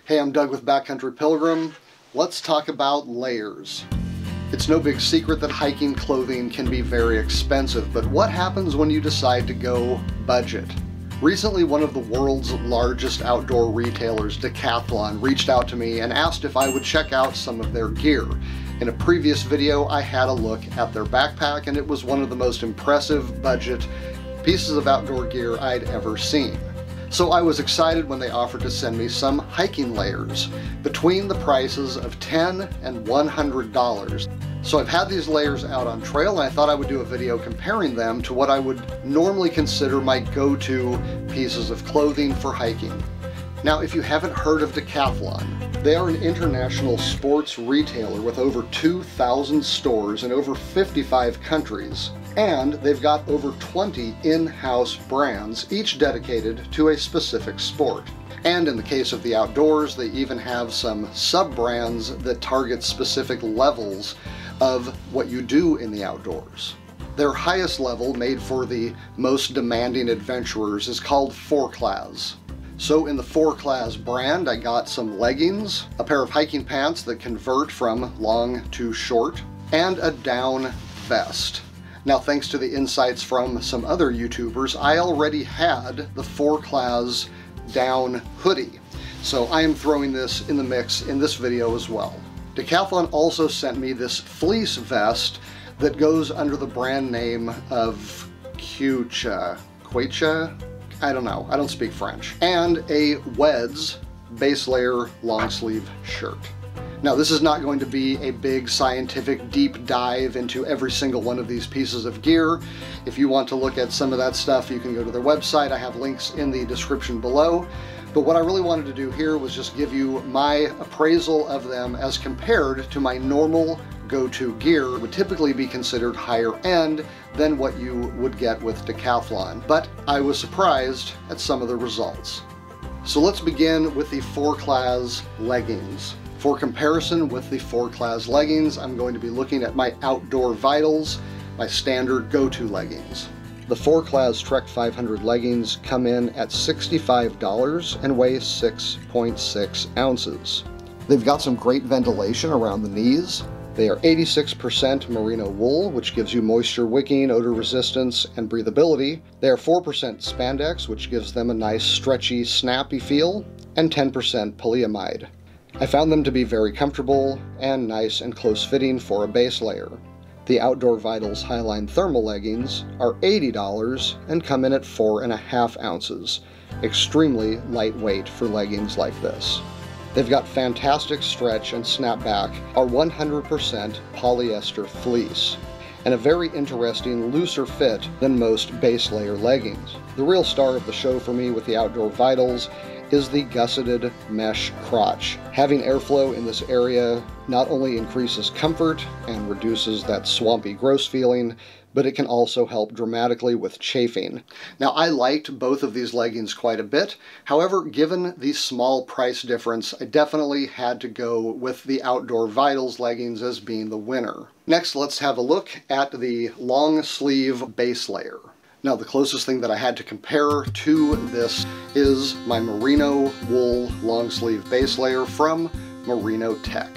Hey, I'm Doug with Backcountry Pilgrim. Let's talk about layers. It's no big secret that hiking clothing can be very expensive, but what happens when you decide to go budget? Recently, one of the world's largest outdoor retailers, Decathlon, reached out to me and asked if I would check out some of their gear. In a previous video, I had a look at their backpack, and it was one of the most impressive budget pieces of outdoor gear I'd ever seen. So I was excited when they offered to send me some hiking layers between the prices of $10 and $100. So I've had these layers out on trail, and I thought I would do a video comparing them to what I would normally consider my go-to pieces of clothing for hiking. Now, if you haven't heard of Decathlon, they are an international sports retailer with over 2,000 stores in over 55 countries. And they've got over 20 in-house brands, each dedicated to a specific sport. And in the case of the outdoors, they even have some sub-brands that target specific levels of what you do in the outdoors. Their highest level, made for the most demanding adventurers, is called Forclaz. So in the Forclaz brand, I got some leggings, a pair of hiking pants that convert from long to short, and a down vest. Now, thanks to the insights from some other YouTubers, I already had the Forclaz down hoodie. So I am throwing this in the mix in this video as well. Decathlon also sent me this fleece vest that goes under the brand name of Quecha. I don't know, I don't speak French. And a Wed'ze base layer long sleeve shirt. Now, this is not going to be a big scientific deep dive into every single one of these pieces of gear. If you want to look at some of that stuff, you can go to their website. I have links in the description below. But what I really wanted to do here was just give you my appraisal of them as compared to my normal go-to gear, would typically be considered higher end than what you would get with Decathlon. But I was surprised at some of the results. So let's begin with the Forclaz leggings. For comparison with the Forclaz leggings, I'm going to be looking at my Outdoor Vitals, my standard go-to leggings. The Forclaz Trek 500 leggings come in at $65 and weigh 6.6 ounces. They've got some great ventilation around the knees. They are 86% merino wool, which gives you moisture wicking, odor resistance, and breathability. They are 4% spandex, which gives them a nice stretchy, snappy feel, and 10% polyamide. I found them to be very comfortable and nice and close-fitting for a base layer. The Outdoor Vitals Highline Thermal leggings are $80 and come in at 4.5 ounces. Extremely lightweight for leggings like this. They've got fantastic stretch and snapback, are 100% polyester fleece, and a very interesting looser fit than most base layer leggings. The real star of the show for me with the Outdoor Vitals is the gusseted mesh crotch. Having airflow in this area not only increases comfort and reduces that swampy, gross feeling, but it can also help dramatically with chafing. Now, I liked both of these leggings quite a bit. However, given the small price difference, I definitely had to go with the Outdoor Vitals leggings as being the winner. Next, let's have a look at the long sleeve base layer. Now, the closest thing that I had to compare to this is my merino wool long sleeve base layer from Merino Tech.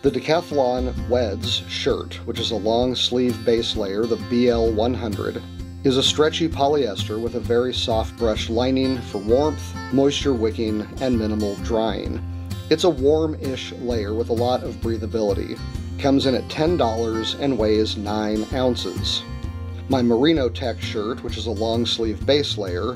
The Decathlon Wed'ze shirt, which is a long sleeve base layer, the BL100, is a stretchy polyester with a very soft brush lining for warmth, moisture wicking, and minimal drying. It's a warm-ish layer with a lot of breathability. Comes in at $10 and weighs 9 ounces. My Merino Tech shirt, which is a long sleeve base layer,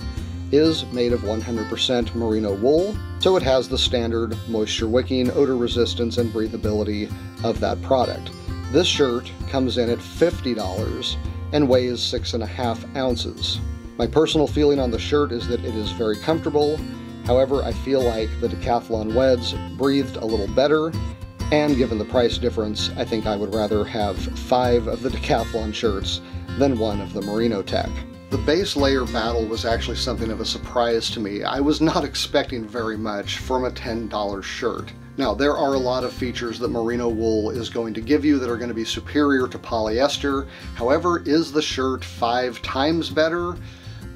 is made of 100% merino wool, so it has the standard moisture wicking, odor resistance, and breathability of that product. This shirt comes in at $50 and weighs 6.5 ounces. My personal feeling on the shirt is that it is very comfortable. However, I feel like the Decathlon Wed'ze breathed a little better, and given the price difference, I think I would rather have 5 of the Decathlon shirts than 1 of the Merino Tech. The base layer battle was actually something of a surprise to me. I was not expecting very much from a $10 shirt. Now, there are a lot of features that merino wool is going to give you that are going to be superior to polyester. However, is the shirt 5 times better?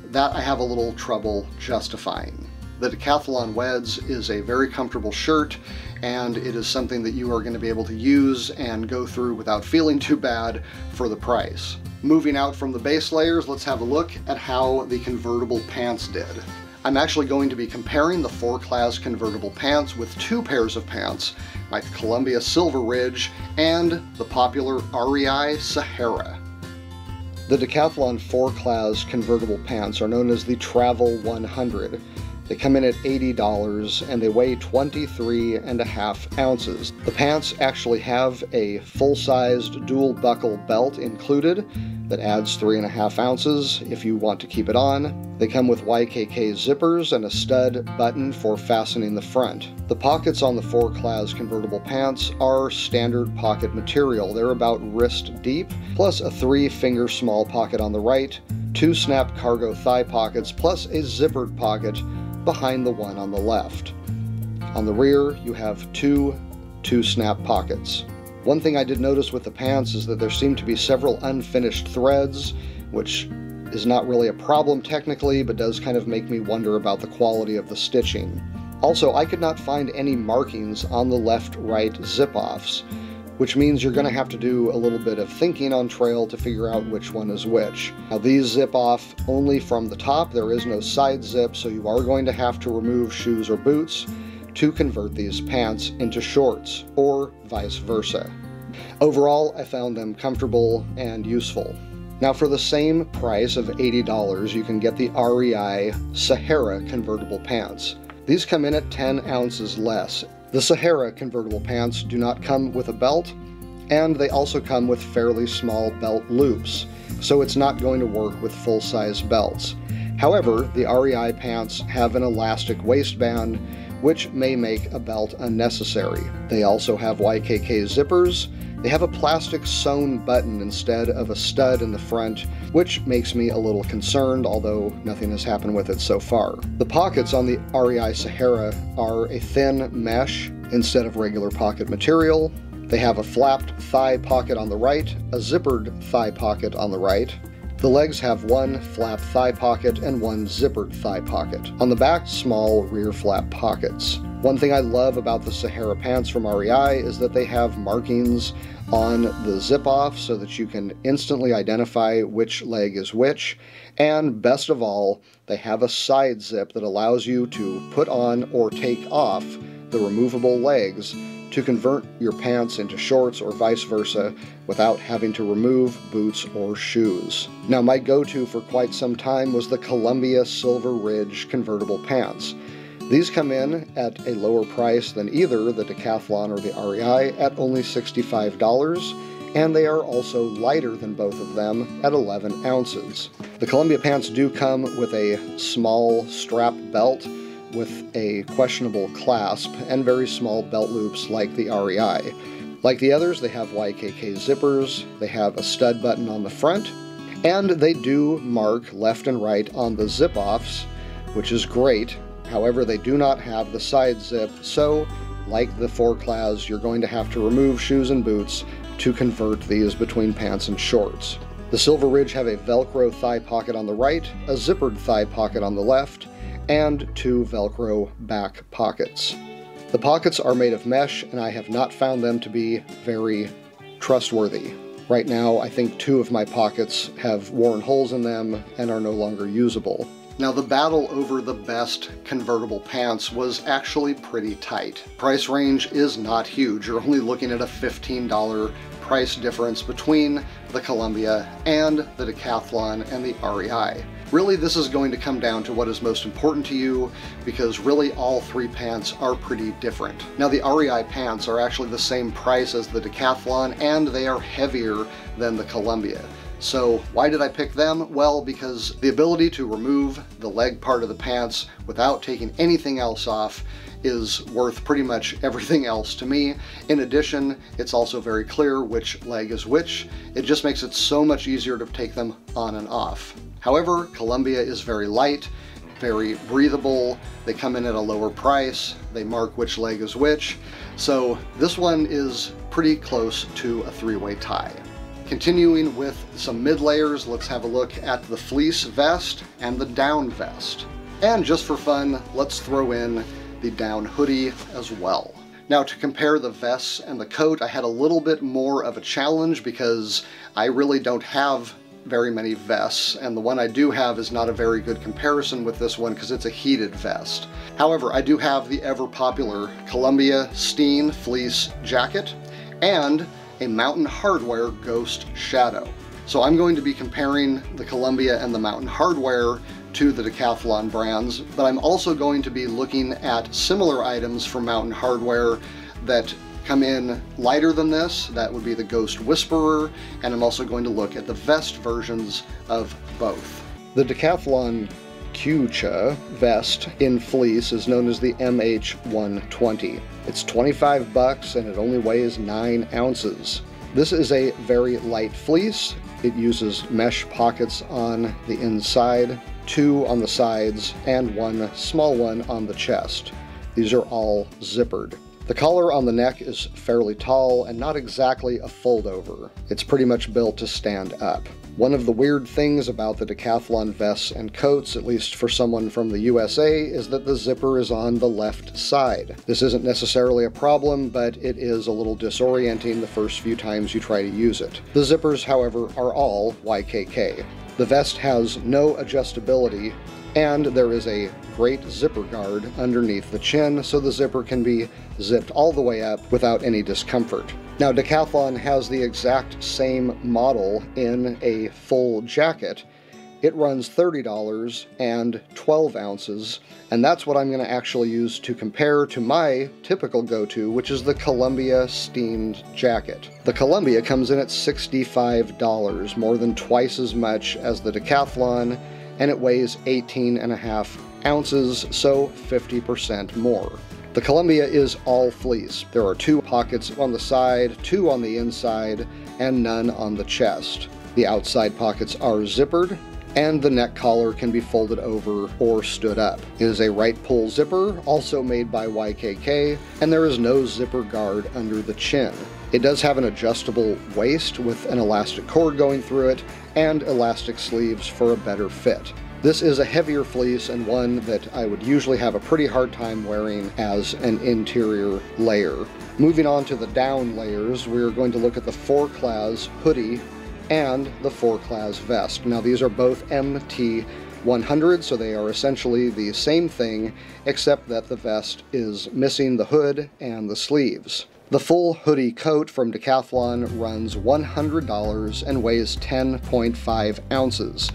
That I have a little trouble justifying. The Decathlon Wed'ze is a very comfortable shirt, and it is something that you are going to be able to use and go through without feeling too bad for the price. Moving out from the base layers, let's have a look at how the convertible pants did. I'm actually going to be comparing the Forclaz convertible pants with two pairs of pants, my Columbia Silver Ridge and the popular REI Sahara. The Decathlon Forclaz convertible pants are known as the Travel 100. They come in at $80 and they weigh 23.5 ounces. The pants actually have a full-sized dual buckle belt included that adds 3.5 ounces if you want to keep it on. They come with YKK zippers and a stud button for fastening the front. The pockets on the Forclaz convertible pants are standard pocket material. They're about wrist deep, plus a 3-finger small pocket on the right, 2 snap cargo thigh pockets, plus a zippered pocket behind the one on the left. On the rear, you have two snap pockets. One thing I did notice with the pants is that there seem to be several unfinished threads, which is not really a problem technically, but does kind of make me wonder about the quality of the stitching. Also, I could not find any markings on the left-right zip-offs, which means you're going to have to do a little bit of thinking on trail to figure out which one is which. Now, these zip off only from the top. There is no side zip, so you are going to have to remove shoes or boots to convert these pants into shorts, or vice versa. Overall, I found them comfortable and useful. Now, for the same price of $80, you can get the REI Sahara convertible pants. These come in at 10 ounces less. The Sahara convertible pants do not come with a belt, and they also come with fairly small belt loops, so it's not going to work with full-size belts. However, the REI pants have an elastic waistband, which may make a belt unnecessary. They also have YKK zippers. They have a plastic sewn button instead of a stud in the front, which makes me a little concerned, although nothing has happened with it so far. The pockets on the REI Sahara are a thin mesh instead of regular pocket material. They have a flapped thigh pocket on the right, a zippered thigh pocket on the right. The legs have one flap thigh pocket and one zippered thigh pocket. On the back, small rear flap pockets. One thing I love about the Sahara pants from REI is that they have markings on the zip-off so that you can instantly identify which leg is which. And best of all, they have a side zip that allows you to put on or take off the removable legs to convert your pants into shorts or vice versa without having to remove boots or shoes. Now, my go-to for quite some time was the Columbia Silver Ridge convertible pants. These come in at a lower price than either the Decathlon or the REI at only $65, and they are also lighter than both of them at 11 ounces. The Columbia pants do come with a small strap belt with a questionable clasp and very small belt loops like the REI. Like the others, they have YKK zippers, they have a stud button on the front, and they do mark left and right on the zip-offs, which is great. However, they do not have the side zip, so like the Forclaz, you're going to have to remove shoes and boots to convert these between pants and shorts. The Silver Ridge have a Velcro thigh pocket on the right, a zippered thigh pocket on the left, and 2 Velcro back pockets. The pockets are made of mesh, and I have not found them to be very trustworthy. Right now, I think 2 of my pockets have worn holes in them and are no longer usable. Now, the battle over the best convertible pants was actually pretty tight. Price range is not huge. You're only looking at a $15 price difference between the Columbia and the Decathlon and the REI. Really, this is going to come down to what is most important to you, because really all 3 pants are pretty different. Now, the REI pants are actually the same price as the Decathlon, and they are heavier than the Columbia. So why did I pick them? Well, because the ability to remove the leg part of the pants without taking anything else off is worth pretty much everything else to me. In addition, it's also very clear which leg is which. It just makes it so much easier to take them on and off. However, Columbia is very light, very breathable. They come in at a lower price. They mark which leg is which. So this one is pretty close to a 3-way tie. Continuing with some mid layers, let's have a look at the fleece vest and the down vest. And just for fun, let's throw in the down hoodie as well. Now, to compare the vest and the coat, I had a little bit more of a challenge because I really don't have very many vests, and the one I do have is not a very good comparison with this one because it's a heated vest. However, I do have the ever popular Columbia Steen Fleece jacket and a Mountain Hardwear Ghost Shadow. So I'm going to be comparing the Columbia and the Mountain Hardwear to the Decathlon brands, but I'm also going to be looking at similar items from Mountain Hardwear that come in lighter than this. That would be the Ghost Whisperer, and I'm also going to look at the vest versions of both. The Decathlon Quecha vest in fleece is known as the MH120. It's $25 and it only weighs 9 ounces. This is a very light fleece. It uses mesh pockets on the inside, 2 on the sides, and 1 small one on the chest. These are all zippered. The collar on the neck is fairly tall and not exactly a fold-over. It's pretty much built to stand up. One of the weird things about the Decathlon vests and coats, at least for someone from the USA, is that the zipper is on the left side. This isn't necessarily a problem, but it is a little disorienting the first few times you try to use it. The zippers, however, are all YKK. The vest has no adjustability, and there is a great zipper guard underneath the chin, so the zipper can be zipped all the way up without any discomfort. Now, Decathlon has the exact same model in a full jacket. It runs $30 and 12 ounces, and that's what I'm going to actually use to compare to my typical go-to, which is the Columbia Steamed jacket. The Columbia comes in at $65, more than twice as much as the Decathlon, and it weighs 18.5 ounces, so 50% more. The Columbia is all fleece. There are 2 pockets on the side, 2 on the inside, and none on the chest. The outside pockets are zippered, and the neck collar can be folded over or stood up. It is a right pull zipper, also made by YKK, and there is no zipper guard under the chin. It does have an adjustable waist with an elastic cord going through it, and elastic sleeves for a better fit. This is a heavier fleece and one that I would usually have a pretty hard time wearing as an interior layer. Moving on to the down layers, we're going to look at the Forclaz hoodie and the Forclaz vest. Now, these are both MT100, so they are essentially the same thing, except that the vest is missing the hood and the sleeves. The full hoodie coat from Decathlon runs $100 and weighs 10.5 ounces.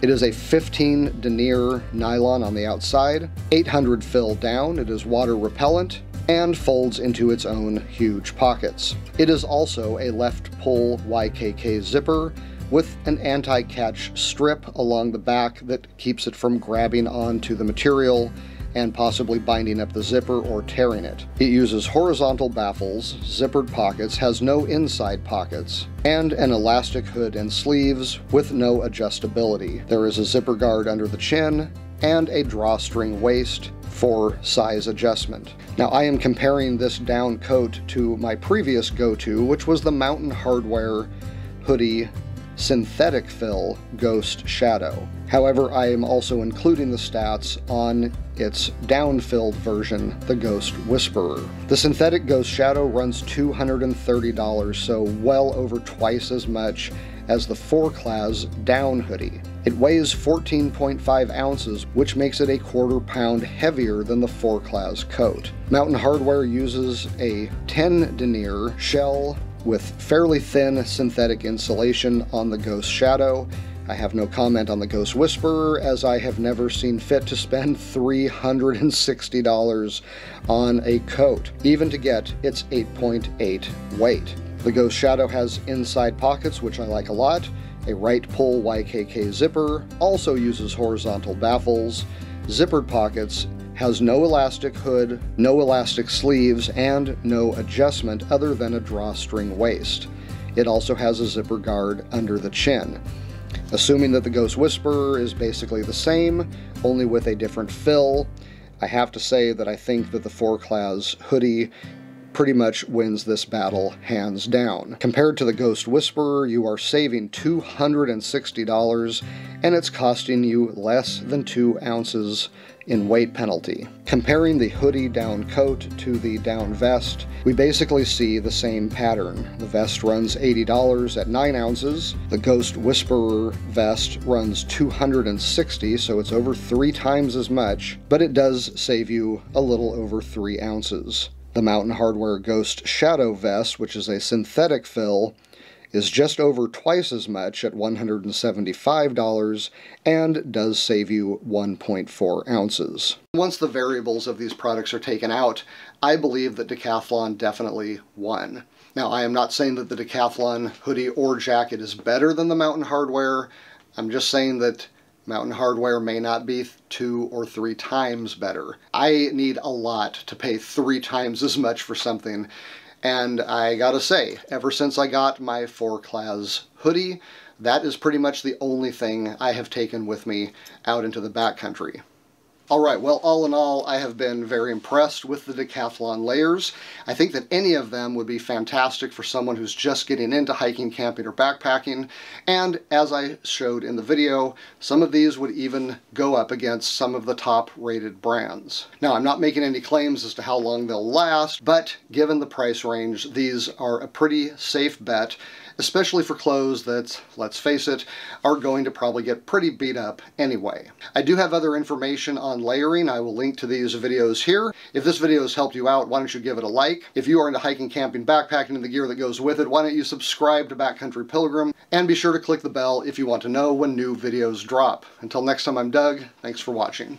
It is a 15 denier nylon on the outside, 800 fill down, it is water repellent, and folds into its own huge pockets. It is also a left pull YKK zipper with an anti-catch strip along the back that keeps it from grabbing onto the material and possibly binding up the zipper or tearing it. It uses horizontal baffles, zippered pockets, has no inside pockets, and an elastic hood and sleeves with no adjustability. There is a zipper guard under the chin and a drawstring waist for size adjustment. Now, I am comparing this down coat to my previous go-to, which was the Mountain Hardwear hoodie synthetic fill Ghost Shadow. However, I am also including the stats on its down-filled version, the Ghost Whisperer. The synthetic Ghost Shadow runs $230, so well over twice as much as the Forclaz down hoodie. It weighs 14.5 ounces, which makes it a quarter pound heavier than the Forclaz coat. Mountain Hardwear uses a 10 denier shell with fairly thin synthetic insulation on the Ghost Shadow. I have no comment on the Ghost Whisperer, as I have never seen fit to spend $360 on a coat, even to get its 8.8 weight. The Ghost Shadow has inside pockets, which I like a lot, a right pull YKK zipper, also uses horizontal baffles, zippered pockets, has no elastic hood, no elastic sleeves, and no adjustment other than a drawstring waist. It also has a zipper guard under the chin. Assuming that the Ghost Whisperer is basically the same, only with a different fill, I have to say that I think that the Forclaz hoodie pretty much wins this battle hands down. Compared to the Ghost Whisperer, you are saving $260, and it's costing you less than 2 ounces in weight penalty. Comparing the hoodie down coat to the down vest, we basically see the same pattern. The vest runs $80 at 9 ounces. The Ghost Whisperer vest runs $260, so it's over 3 times as much, but it does save you a little over 3 ounces. The Mountain Hardwear Ghost Shadow vest, which is a synthetic fill, is just over twice as much at $175 and does save you 1.4 ounces. Once the variables of these products are taken out, I believe that Decathlon definitely won. Now, I am not saying that the Decathlon hoodie or jacket is better than the Mountain Hardwear. I'm just saying that Mountain Hardwear may not be 2 or 3 times better. I need a lot to pay 3 times as much for something. And I gotta say, ever since I got my Forclaz hoodie, that is pretty much the only thing I have taken with me out into the backcountry. Alright, well, all in all, I have been very impressed with the Decathlon layers. I think that any of them would be fantastic for someone who's just getting into hiking, camping, or backpacking. And as I showed in the video, some of these would even go up against some of the top-rated brands. Now, I'm not making any claims as to how long they'll last, but given the price range, these are a pretty safe bet, especially for clothes that, let's face it, are going to probably get pretty beat up anyway. I do have other information on layering. I will link to these videos here. If this video has helped you out, why don't you give it a like? If you are into hiking, camping, backpacking, and the gear that goes with it, why don't you subscribe to Backcountry Pilgrim, and be sure to click the bell if you want to know when new videos drop. Until next time, I'm Doug. Thanks for watching.